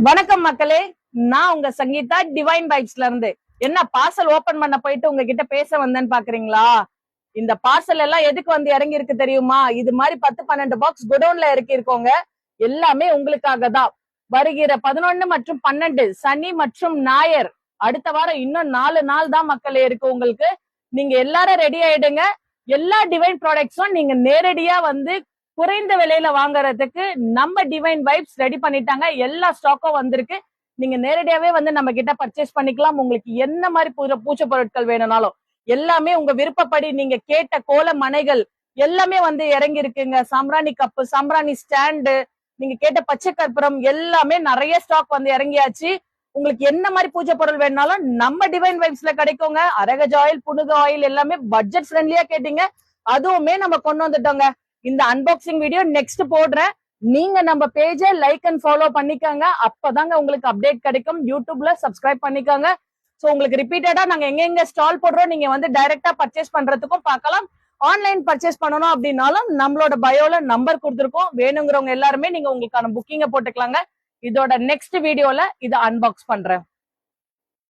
வணக்கம் மக்களே, நான் உங்க சங்கீதா டிவைன் வைப்ஸ்ல இருந்து. என்ன பார்சல் ஓபன் பண்ண போயிட்டு உங்ககிட்ட பேச வந்தேன்னு பாக்குறீங்களா? இந்த பார்சல் எல்லாம் எதுக்கு வந்து இறங்கி இருக்கு தெரியுமா? இது மாதிரி 10-12 பாக்ஸ் குடோன்ல இறக்கி இருக்கோங்க. எல்லாமே உங்களுக்காக தான். வருகிற 11 மற்றும் 12 சனி மற்றும் ஞாயிறு, அடுத்த வாரம் இன்னும் 4 நாள் தான் மக்களே இருக்கு உங்களுக்கு. நீங்க எல்லாரும் ரெடி ஆயிடுங்க. எல்லா டிவைன் ப்ராடக்ட்ஸும் நீங்க நேரடியா வந்து குறைந்த விலையில வாங்குறதுக்கு நம்ம டிவைன் வைப்ஸ் ரெடி பண்ணிட்டாங்க. எல்லா ஸ்டாக்கும் வந்திருக்கு. நீங்க நேரடியாவே வந்து நம்ம கிட்ட பர்ச்சேஸ் பண்ணிக்கலாம். உங்களுக்கு என்ன மாதிரி பூச்சை பொருட்கள் வேணும்னாலும் எல்லாமே உங்க விருப்பப்படி நீங்க கேட்ட கோல மனைகள் எல்லாமே வந்து இறங்கி இருக்குங்க. சாம்பிராணி கப்பு, சாம்பிராணி ஸ்டாண்டு, நீங்க கேட்ட பச்சை கற்பூரம் எல்லாமே நிறைய ஸ்டாக் வந்து இறங்கியாச்சு. உங்களுக்கு என்ன மாதிரி பூஜை பொருள் வேணாலும் நம்ம டிவைன் வைப்ஸ்ல கிடைக்குங்க. அரகஜ ஆயில், புனுக ஆயில் எல்லாமே பட்ஜெட் ஃப்ரெண்ட்லியா கேட்டீங்க, அதுவுமே நம்ம கொண்டு வந்துட்டோங்க. இந்த அன்பாக்சிங் வீடியோ நெக்ஸ்ட் போடுறேன். நீங்க நம்ம பேஜை லைக் அண்ட் ஃபாலோ பண்ணிக்கோங்க. அப்பதாங்க உங்களுக்கு அப்டேட் கிடைக்கும். யூடியூப்ல சப்ஸ்கிரைப் பண்ணிக்கோங்க. சோ உங்களுக்கு ரிப்பீட்டடா நாங்க எங்க ஸ்டால் போடுறோம், நீங்க வந்து டைரக்டா பர்ச்சேஸ் பண்றதுக்கும் பார்க்கலாம். ஆன்லைன் பர்ச்சேஸ் பண்ணணும் அப்படின்னாலும் நம்மளோட பயோல நம்பர் கொடுத்துருக்கோம். வேணுங்கிறவங்க எல்லாருமே நீங்க உங்களுக்கான புக்கிங்க போட்டுக்கலாங்க. இதோட நெக்ஸ்ட் வீடியோல இதை அன்பாக்ஸ் பண்றேன்.